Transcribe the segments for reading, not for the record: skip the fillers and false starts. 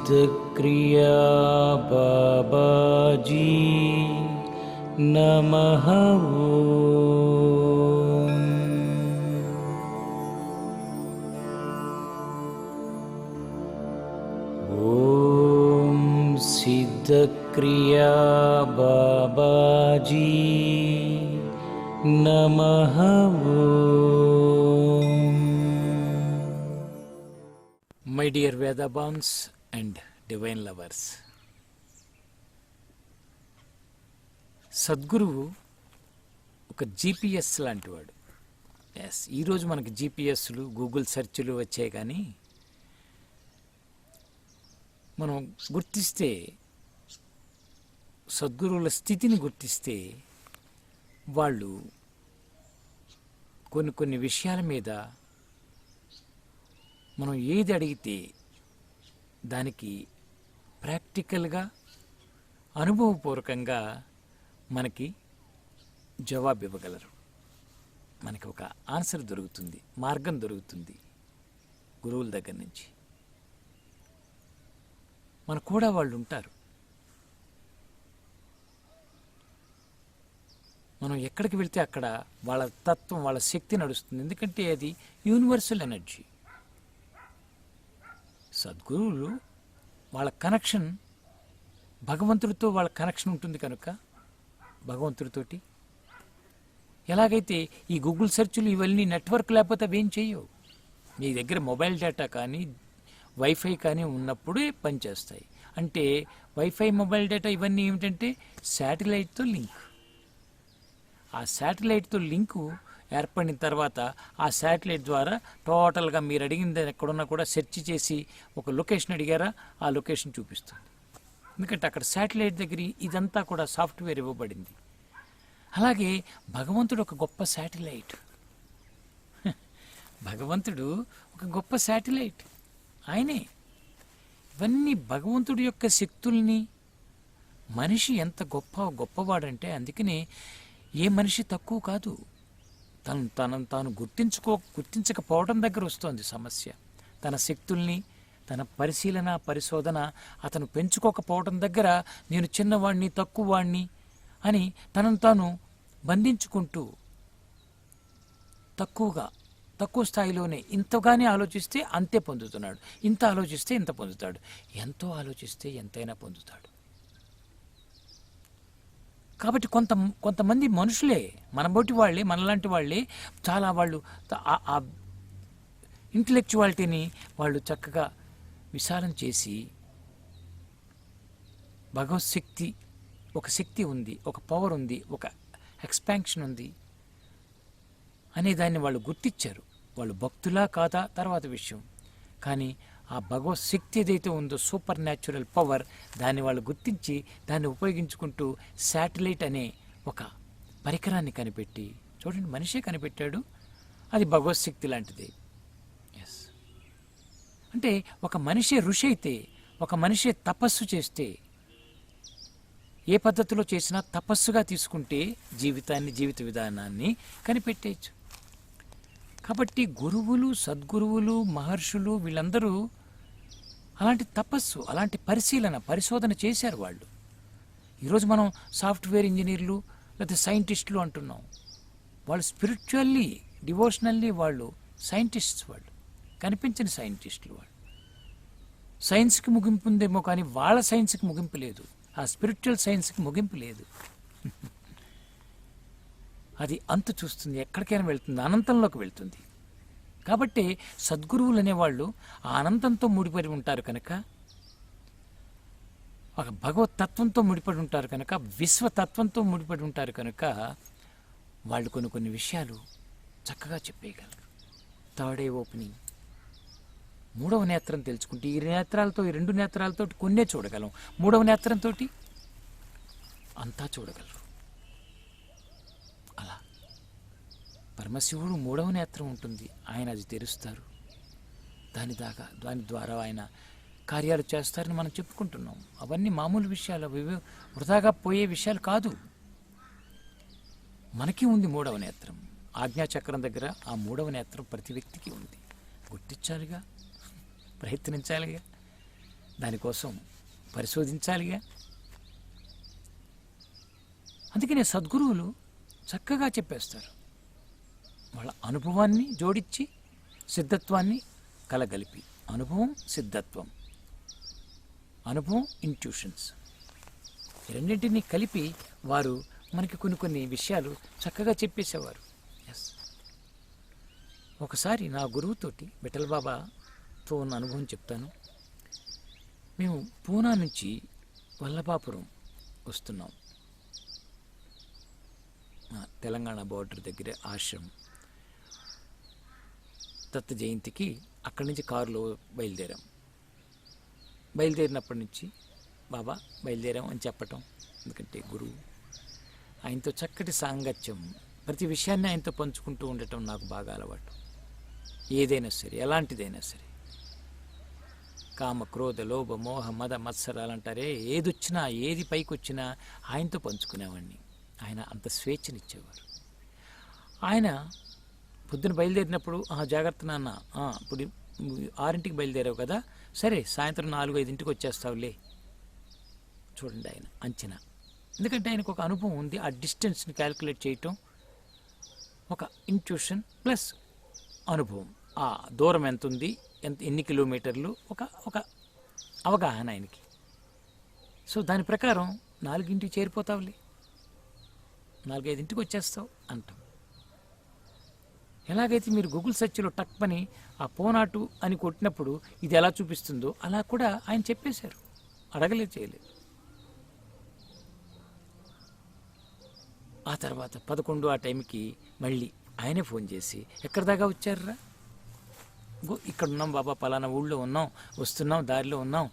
सिद्धक्रिया बाबाजी नमः। ओम सिद्धक्रिया बाबाजी नमः। My dear Vedabans and divine lovers, సద్గురువు ఒక జీపీఎస్ లాంటివాడు. ఈరోజు మనకి జీపీఎస్లు గూగుల్ సెర్చ్లు వచ్చాయి, కానీ మనం గుర్తిస్తే సద్గురువుల స్థితిని గుర్తిస్తే వాళ్ళు కొన్ని విషయాల మీద మనం ఏది అడిగితే దానికి ప్రాక్టికల్గా అనుభవపూర్వకంగా మనకి జవాబు ఇవ్వగలరు. మనకి ఒక ఆన్సర్ దొరుకుతుంది, మార్గం దొరుకుతుంది గురువుల దగ్గర నుంచి. మనకు కూడా వాళ్ళు ఉంటారు. మనం ఎక్కడికి వెళ్తే అక్కడ వాళ్ళ తత్వం, వాళ్ళ శక్తి నడుస్తుంది. ఎందుకంటే అది యూనివర్సల్ ఎనర్జీ. సద్గురువులు వాళ్ళ కనెక్షన్ భగవంతుడితో, వాళ్ళ కనెక్షన్ ఉంటుంది కనుక భగవంతుడితోటి. ఎలాగైతే ఈ గూగుల్ సెర్చ్లు ఇవన్నీ నెట్వర్క్ లేకపోతే అవి ఏం చేయవు. మీ దగ్గర మొబైల్ డేటా కానీ వైఫై కానీ ఉన్నప్పుడే పనిచేస్తాయి. అంటే వైఫై, మొబైల్ డేటా ఇవన్నీ ఏమిటంటే శాటిలైట్తో లింక్. ఆ శాటిలైట్తో లింకు ఏర్పడిన తర్వాత ఆ శాటిలైట్ ద్వారా టోటల్గా మీరు అడిగింది ఎక్కడున్నా కూడా సెర్చ్ చేసి ఒక లొకేషన్ అడిగారా, ఆ లొకేషన్ చూపిస్తుంది. ఎందుకంటే అక్కడ శాటిలైట్ దగ్గర ఇదంతా కూడా సాఫ్ట్వేర్ ఇవ్వబడింది. అలాగే భగవంతుడు ఒక గొప్ప శాటిలైట్. భగవంతుడు ఒక గొప్ప శాటిలైట్, ఆయనే. ఇవన్నీ భగవంతుడి యొక్క శక్తుల్ని. మనిషి ఎంత గొప్పవాడంటే అందుకనే ఏ మనిషి తక్కువ కాదు. తాను గుర్తించకపోవడం దగ్గర వస్తుంది సమస్య. తన శక్తుల్ని, తన పరిశీలన, పరిశోధన అతను పెంచుకోకపోవడం దగ్గర నేను చిన్నవాణ్ణి, తక్కువవాణ్ణి అని తనను తాను బంధించుకుంటూ తక్కువ స్థాయిలోనే ఇంతగానే ఆలోచిస్తే అంతే పొందుతున్నాడు, ఇంత ఆలోచిస్తే ఇంత పొందుతాడు, ఎంతో ఆలోచిస్తే ఎంతైనా పొందుతాడు. కాబట్టి కొంతమంది మనుషులే, మనబోటి వాళ్ళే, మనలాంటి వాళ్ళే, చాలా వాళ్ళు ఆ ఇంటలెక్చువాలిటీని వాళ్ళు చక్కగా విశాలం చేసి భగవత్ శక్తి, ఒక శక్తి ఉంది, ఒక పవర్ ఉంది, ఒక ఎక్స్పాన్షన్ ఉంది అనే దాన్ని వాళ్ళు గుర్తించారు. వాళ్ళు భక్తులా కాదా తర్వాత విషయం, కానీ ఆ భగవత్ శక్తి ఏదైతే ఉందో, సూపర్ న్యాచురల్ పవర్, దాన్ని వాళ్ళు గుర్తించి దాన్ని ఉపయోగించుకుంటూ శాటిలైట్ అనే ఒక పరికరాన్ని కనిపెట్టి, చూడండి మనిషే కనిపెట్టాడు, అది భగవత్ శక్తి లాంటిది. ఎస్, అంటే ఒక మనిషి ఋషి అయితే, ఒక మనిషి తపస్సు చేస్తే, ఏ పద్ధతిలో చేసినా తపస్సుగా తీసుకుంటే జీవిత విధానాన్ని కనిపెట్టేయచ్చు. కాబట్టి గురువులు, సద్గురువులు, మహర్షులు వీళ్ళందరూ అలాంటి తపస్సు, అలాంటి పరిశోధన చేశారు వాళ్ళు. ఈరోజు మనం సాఫ్ట్వేర్ ఇంజనీర్లు లేకపోతే సైంటిస్టులు అంటున్నాం. వాళ్ళు స్పిరిచువల్లీ, డివోషనల్లీ వాళ్ళు సైంటిస్ట్స్, వాళ్ళు కనిపించని సైంటిస్టులు. వాళ్ళు సైన్స్కి ముగింపు ఉందేమో కానీ వాళ్ళ సైన్స్కి ముగింపు లేదు, ఆ స్పిరిచువల్ సైన్స్కి ముగింపు లేదు. అది అంతు చూస్తుంది, ఎక్కడికైనా వెళ్తుంది, అనంతంలోకి వెళ్తుంది. కాబట్టి సద్గురువులు అనేవాళ్ళు ఆ అనంతంతో ముడిపడి ఉంటారు కనుక, ఒక భగవత్ తత్వంతో ముడిపడి ఉంటారు కనుక, విశ్వతత్వంతో ముడిపడి ఉంటారు కనుక వాళ్ళు కొన్ని విషయాలు చక్కగా చెప్పేయగలరు. థర్డ్ ఐ ఓపెనింగ్, మూడవ నేత్రం తెలుసుకుంటే, ఈ నేత్రాలతో, ఈ రెండు నేత్రాలతో కొన్నే చూడగలం, మూడవ నేత్రంతో అంతా చూడగలరు. అలా పరమశివుడు మూడవ నేత్రం ఉంటుంది, ఆయన అది తెరుస్తారు. దాని ద్వారా ఆయన కార్యాలు చేస్తారని మనం చెప్పుకుంటున్నాం. అవన్నీ మామూలు విషయాలు, అవి వృధాగా పోయే విషయాలు కాదు. మనకి ఉంది మూడవ నేత్రం. ఆజ్ఞాచక్రం దగ్గర ఆ మూడవ నేత్రం ప్రతి వ్యక్తికి ఉంది. గుర్తించాలిగా, ప్రయత్నించాలిగా. దానికోసం పరిశోధించాలిగా. అందుకనే సద్గురువులు చక్కగా చెప్పేస్తారు. వాళ్ళ అనుభవాన్ని జోడించి సిద్ధత్వాన్ని కలగలిపి, అనుభవం సిద్ధత్వం, అనుభవం ఇంట్యూషన్స్, రెండింటినీ కలిపి వారు మనకి కొన్ని విషయాలు చక్కగా చెప్పేసేవారు. ఎస్, ఒకసారి నా గురువుతోటి విఠల్ బాబాతో ఉన్న అనుభవం చెప్తాను. మేము పూనా నుంచి వల్లభాపురం వస్తున్నాం. తెలంగాణ బోర్డర్ దగ్గరే ఆశ్రమం. దత్త జయంతికి అక్కడి నుంచి కారులో బయలుదేరాం. బయలుదేరినప్పటి నుంచి బాబా బయలుదేరాం అని చెప్పటం, ఎందుకంటే గురువు, ఆయనతో చక్కటి సాంగత్యం, ప్రతి విషయాన్ని ఆయనతో పంచుకుంటూ ఉండటం నాకు బాగా అలవాటు. ఏదైనా సరే, ఎలాంటిదైనా సరే, కామ క్రోధ లోభ మోహ మద మత్సరాలు అంటారే, ఏదొచ్చినా ఏది పైకి వచ్చినా ఆయనతో పంచుకునేవాడిని. ఆయన అంత స్వేచ్ఛనిచ్చేవారు. ఆయన పొద్దున బయలుదేరినప్పుడు, జాగ్రత్త నాన్న, ఇప్పుడు 6ంటికి బయలుదేరావు కదా, సరే సాయంత్రం 4-5ంటికి వచ్చేస్తావులే. చూడండి ఆయన అంచనా. ఎందుకంటే ఆయనకు ఒక అనుభవం ఉంది. ఆ డిస్టెన్స్ని క్యాల్కులేట్ చేయటం, ఒక ఇంట్యూషన్ ప్లస్ అనుభవం, ఆ దూరం ఎంత ఉంది, ఎన్ని కిలోమీటర్లు, ఒక అవగాహన ఆయనకి. సో దాని ప్రకారం 4ంటికి చేరిపోతావులే, 4-5ంటికి వచ్చేస్తావు అంటాం. ఎలాగైతే మీరు గూగుల్ సెర్చ్లో టక్ పని ఆ పోనాటు అని కొట్టినప్పుడు ఇది ఎలా చూపిస్తుందో అలా కూడా ఆయన చెప్పేశారు. అడగలేదు, చేయలేదు. ఆ తర్వాత 11 ఆ టైంకి మళ్ళీ ఆయనే ఫోన్ చేసి, ఎక్కడి దాకా వచ్చారా? ఇక్కడ ఉన్నాం బాబా, పలానా ఊళ్ళో ఉన్నాం, వస్తున్నాం, దారిలో ఉన్నాం.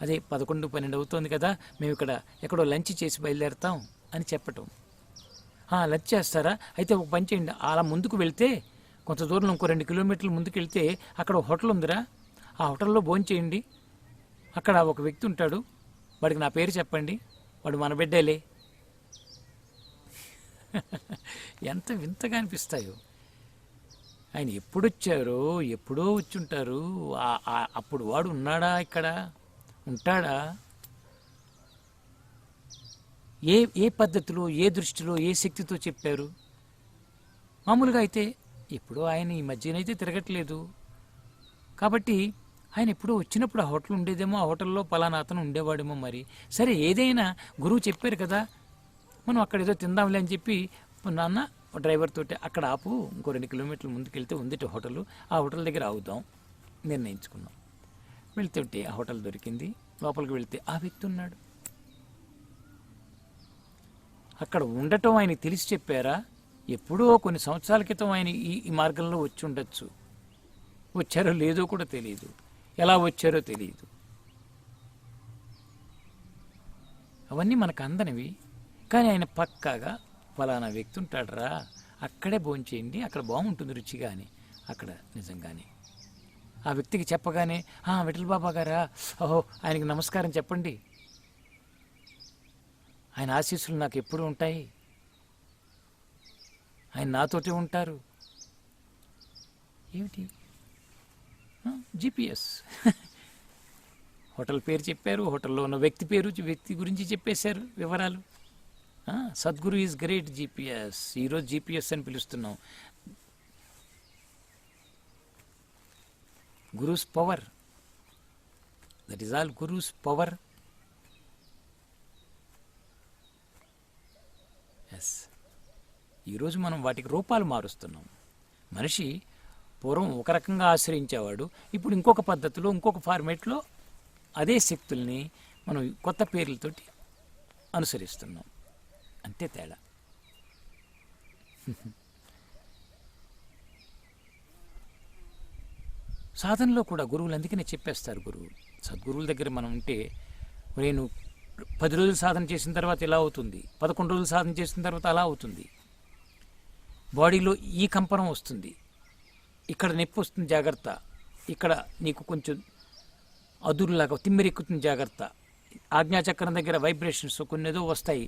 అదే 11-12 అవుతోంది కదా, మేము ఇక్కడ ఎక్కడో లంచ్ చేసి బయలుదేరుతాం అని చెప్పటం. లంచ్ చేస్తారా? అయితే ఒక పని చేయండి, అలా ముందుకు వెళ్తే కొంత దూరం, ఇంకో 2 కిలోమీటర్లు ముందుకు వెళ్తే అక్కడ ఒక హోటల్ ఉందిరా, ఆ హోటల్లో భోజనం చేయండి. అక్కడ ఒక వ్యక్తి ఉంటాడు, వాడికి నా పేరు చెప్పండి, వాడు మన బిడ్డలే. ఎంత వింతగా అనిపిస్తాయో. ఆయన ఎప్పుడొచ్చారో, ఎప్పుడో వచ్చి ఉంటారు. అప్పుడు వాడు ఉన్నాడా, ఇక్కడ ఉంటాడా? ఏ పద్ధతిలో, ఏ దృష్టిలో, ఏ శక్తితో చెప్పారు? మామూలుగా అయితే ఎప్పుడో ఆయన ఈ మధ్యనైతే తిరగట్లేదు కాబట్టి ఆయన ఎప్పుడో వచ్చినప్పుడు ఆ హోటల్ ఉండేదేమో, ఆ హోటల్లో పలానా అతను ఉండేవాడేమో. మరి సరే, ఏదైనా గురువు చెప్పారు కదా, మనం అక్కడ ఏదో తిందాంలే అని చెప్పి, నాన్న డ్రైవర్ తోటి అక్కడ ఆపు, ఇంకో 2 కిలోమీటర్లు ముందుకెళ్తే ఉంది హోటల్, ఆ హోటల్ దగ్గర ఆగుదాం నిర్ణయించుకున్నాం. వెళ్తుంటే ఆ హోటల్ దొరికింది. లోపలికి వెళ్తే ఆ వ్యక్తి ఉన్నాడు. అక్కడ ఉండటం ఆయనకి తెలిసి చెప్పారా? ఎప్పుడో కొన్ని సంవత్సరాల క్రితం ఆయన ఈ మార్గంలో వచ్చి ఉండొచ్చు. వచ్చారో లేదో కూడా తెలియదు, ఎలా వచ్చారో తెలియదు. అవన్నీ మనకు అందనివి. కానీ ఆయన పక్కాగా ఫలానా వ్యక్తి ఉంటాడరా, అక్కడే భోంచేయండి, అక్కడ బాగుంటుంది రుచిగా అని. అక్కడ నిజంగానే ఆ వ్యక్తికి చెప్పగానే, విఠల్ బాబా గారా, ఓహో ఆయనకి నమస్కారం చెప్పండి, ఆయన ఆశీస్సులు నాకు ఎప్పుడు ఉంటాయి, ఆయన నాతోటే ఉంటారు. ఏమిటి? GPS. హోటల్ పేరు చెప్పారు, హోటల్లో ఉన్న వ్యక్తి పేరు, వ్యక్తి గురించి చెప్పేశారు వివరాలు. Sadhguru is great GPS. ఈరోజు GPS అని పిలుస్తున్నాం. Guru's power, that is all guru's power. Yes, ఈరోజు మనం వాటికి రూపాలు మారుస్తున్నాం. మనిషి పూర్వం ఒక రకంగా ఆశ్రయించేవాడు, ఇప్పుడు ఇంకొక పద్ధతిలో, ఇంకొక ఫార్మేట్లో అదే శక్తుల్ని మనం కొత్త పేర్లతోటి అనుసరిస్తున్నాం. అంతే తేడా. సాధనలో కూడా గురువులు అందుకనే చెప్పేస్తారు. సద్గురువుల దగ్గర మనం ఉంటే, నేను 10 రోజులు సాధన చేసిన తర్వాత ఇలా అవుతుంది, 11 రోజులు సాధన చేసిన తర్వాత అలా అవుతుంది, బాడీలో ఈ కంపనం వస్తుంది, ఇక్కడ నొప్పి వస్తుంది జాగ్రత్త, ఇక్కడ నీకు కొంచెం అదురులాగా తిమ్మిరెక్కుతుంది జాగ్రత్త, ఆజ్ఞాచక్రం దగ్గర వైబ్రేషన్స్ కొన్ని ఏదో వస్తాయి,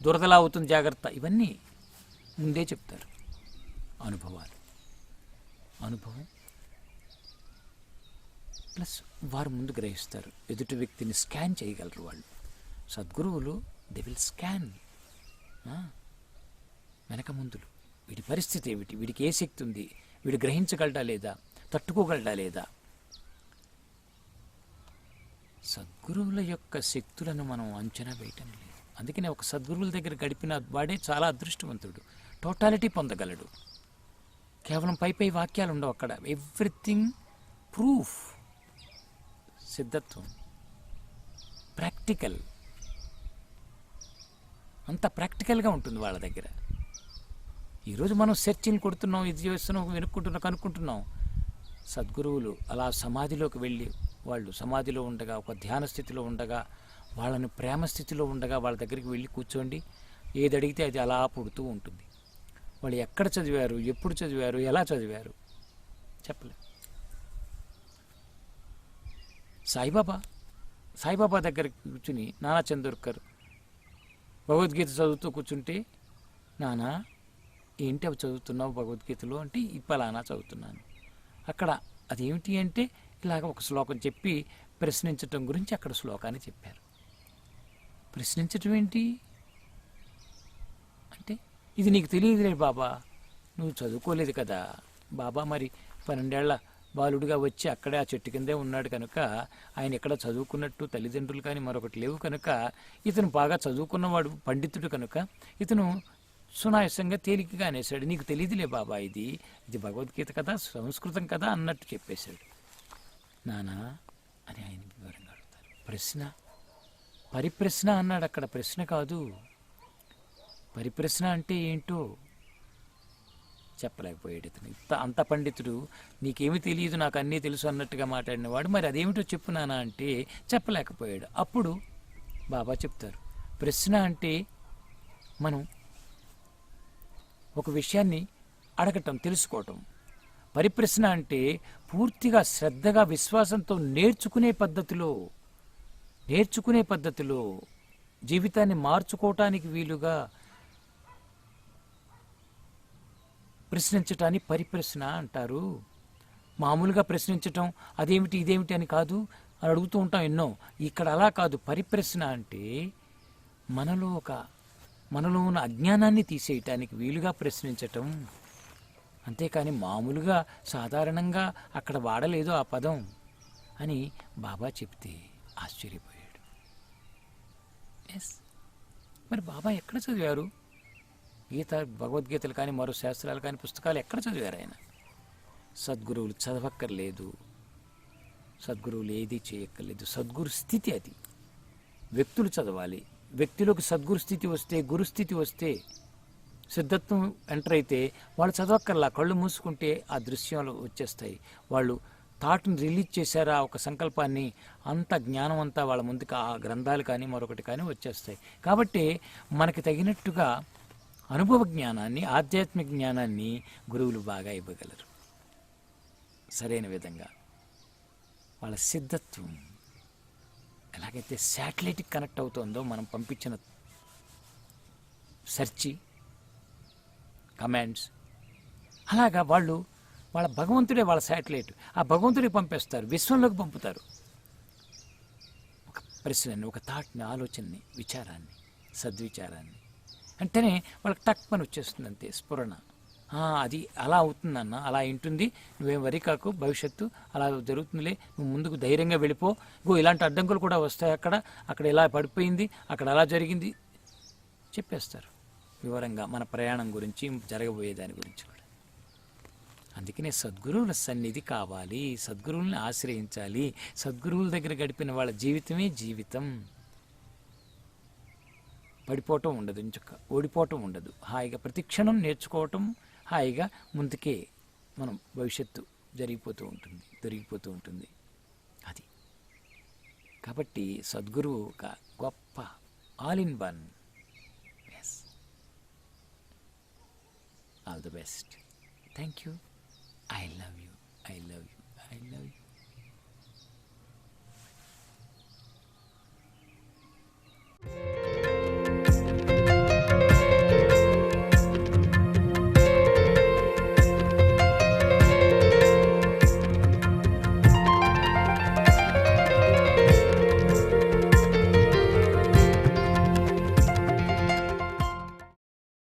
దురదలా అవుతుంది జాగ్రత్త. ఇవన్నీ ముందే చెప్తారు. అనుభవాలు, అనుభవం ప్లస్ వారు ముందు గ్రహిస్తారు, ఎదుటి వ్యక్తిని స్కాన్ చేయగలరు వాళ్ళు. సద్గురువులు దే విల్ స్కాన్ వెనక ముందులు, వీడి పరిస్థితి ఏమిటి, వీడికి ఏ శక్తి ఉంది, వీడు గ్రహించగలడా లేదా, తట్టుకోగలడా లేదా. సద్గురువుల యొక్క శక్తులను మనం అంచనా వేయటం లేదు. అందుకనే ఒక సద్గురువుల దగ్గర గడిపిన వాడే చాలా అదృష్టవంతుడు, టోటాలిటీ పొందగలడు. కేవలం పై వాక్యాలు ఉండవు అక్కడ, ఎవ్రీథింగ్ ప్రూఫ్. సిద్ధత్వం ప్రాక్టికల్, అంత ప్రాక్టికల్గా ఉంటుంది వాళ్ళ దగ్గర. ఈరోజు మనం సెర్చింగ్ కొడుతున్నాం, ఇది చేస్తున్నాం, వెనుక్కుంటున్నాం, కనుక్కుంటున్నాం. సద్గురువులు అలా సమాధిలోకి వెళ్ళి, వాళ్ళు సమాధిలో ఉండగా, ఒక ధ్యాన స్థితిలో ఉండగా, వాళ్ళని ప్రేమ స్థితిలో ఉండగా వాళ్ళ దగ్గరికి వెళ్ళి కూర్చోండి, ఏది అడిగితే అది అలా పుడుతూ ఉంటుంది. వాళ్ళు ఎక్కడ చదివారు, ఎప్పుడు చదివారు, ఎలా చదివారు చెప్పలే. సాయిబాబా దగ్గర కూర్చుని నానా చందోర్కర్ భగవద్గీత చదువుతూ కూర్చుంటే, నానా ఏంటి అవి చదువుతున్నావు భగవద్గీతలో అంటే, పలానా చదువుతున్నాను. అక్కడ అదేమిటి అంటే ఇలాగ ఒక శ్లోకం చెప్పి ప్రశ్నించటం గురించి అక్కడ శ్లోకాన్ని చెప్పారు. ప్రశ్నించటం ఏంటి అంటే, ఇది నీకు తెలియదులే బాబా, నువ్వు చదువుకోలేదు కదా బాబా. మరి 12 ఏళ్ల బాలుడిగా వచ్చి అక్కడే ఆ చెట్టు కిందే ఉన్నాడు కనుక, ఆయన ఎక్కడ చదువుకున్నట్టు తల్లిదండ్రులు కానీ మరొకటి లేవు కనుక, ఇతను బాగా చదువుకున్నవాడు, పండితుడు కనుక ఇతను సునాయాసంగా తేలికగా అనేసాడు, నీకు తెలియదులే బాబా, ఇది భగవద్గీత కదా, సంస్కృతం కదా అన్నట్టు చెప్పేశాడు. నానా అని ఆయన వివరంగా అడుగుతారు. ప్రశ్న, పరిప్రశ్న అన్నాడు అక్కడ, ప్రశ్న కాదు. పరిప్రశ్న అంటే ఏంటో చెప్పలేకపోయాడు ఇతను. అంత పండితుడు, నీకేమి తెలియదు నాకు అన్నీ తెలుసు అన్నట్టుగా మాట్లాడినవాడు, మరి అదేమిటో చెప్పు నానా అంటే చెప్పలేకపోయాడు. అప్పుడు బాబా చెప్తారు, ప్రశ్న అంటే మనం ఒక విషయాన్ని అడగటం, తెలుసుకోవటం. పరిప్రశ్న అంటే పూర్తిగా శ్రద్ధగా విశ్వాసంతో నేర్చుకునే పద్ధతిలో జీవితాన్ని మార్చుకోవటానికి వీలుగా ప్రశ్నించటాన్ని పరిప్రశ్న అంటారు. మామూలుగా ప్రశ్నించటం అదేమిటి ఇదేమిటి అని కాదు, అని అడుగుతూ ఉంటాం ఎన్నో. ఇక్కడ అలా కాదు. పరిప్రశ్న అంటే మనలో ఉన్న అజ్ఞానాన్ని తీసేయటానికి వీలుగా ప్రశ్నించటం. అంతేకాని మామూలుగా సాధారణంగా అక్కడ వాడలేదు ఆ పదం అని బాబా చెప్తే ఆశ్చర్యపోయాడు. మరి బాబా ఎక్కడ చదివారు? భగవద్గీతలు కానీ మరో శాస్త్రాలు కానీ పుస్తకాలు ఎక్కడ చదివారు ఆయన? సద్గురువులు చదవక్కర్లేదు, సద్గురువులు ఏదీ చేయక్కర్లేదు. సద్గురు స్థితి అది. వ్యక్తులు చదవాలి. వ్యక్తిలోకి సద్గురు స్థితి వస్తే, గురుస్థితి వస్తే, సిద్ధత్వం ఎంటర్ అయితే వాళ్ళు చదవక్కర్లా, కళ్ళు మూసుకుంటే ఆ దృశ్యాలు వచ్చేస్తాయి. వాళ్ళు థాట్ని రిలీజ్ చేశారా, ఒక సంకల్పాన్ని, అంత జ్ఞానం అంతా వాళ్ళ ముందుకు ఆ గ్రంథాలు కానీ మరొకటి కానీ వచ్చేస్తాయి. కాబట్టి మనకి తగినట్టుగా అనుభవ జ్ఞానాన్ని, ఆధ్యాత్మిక జ్ఞానాన్ని గురువులు బాగా ఇవ్వగలరు సరైన విధంగా. వాళ్ళ సిద్ధత్వం ఎలాగైతే శాటిలైట్కి కనెక్ట్ అవుతుందో, మనం పంపించిన సెర్చి కమాండ్స్, అలాగా వాళ్ళ భగవంతుడే వాళ్ళ శాటిలైట్. ఆ భగవంతుడికి పంపేస్తారు, విశ్వంలోకి పంపుతారు. ఒక ప్రశ్నని, ఒక థాట్ని, ఆలోచనని, విచారాన్ని, సద్విచారాన్ని, అంటేనే వాళ్ళకి టక్ పని వచ్చేస్తుంది అంతే, స్ఫురణ. అది అలా అవుతుందన్న, అలా ఉంటుంది, నువ్వేం వరి కాకు, భవిష్యత్తు అలా జరుగుతుందిలే, నువ్వు ముందుకు ధైర్యంగా వెళ్ళిపో, ఇలాంటి అడ్డంకులు కూడా వస్తాయి, అక్కడ ఇలా పడిపోయింది, అక్కడ అలా జరిగింది చెప్పేస్తారు వివరంగా, మన ప్రయాణం గురించి, జరగబోయే దాని గురించి కూడా. అందుకనే సద్గురువుల సన్నిధి కావాలి, సద్గురువుల్ని ఆశ్రయించాలి. సద్గురువుల దగ్గర గడిపిన వాళ్ళ జీవితమే జీవితం. పడిపోవటం ఉండదు, ఇంచుక ఓడిపోవటం ఉండదు. హాయిగా ప్రతిక్షణం నేర్చుకోవటం, హాయిగా ముందుకే మనం భవిష్యత్తు దొరికిపోతూ ఉంటుంది. అది కాబట్టి సద్గురువు ఒక గొప్ప all in one. Yes, all the best. Thank you. I love you.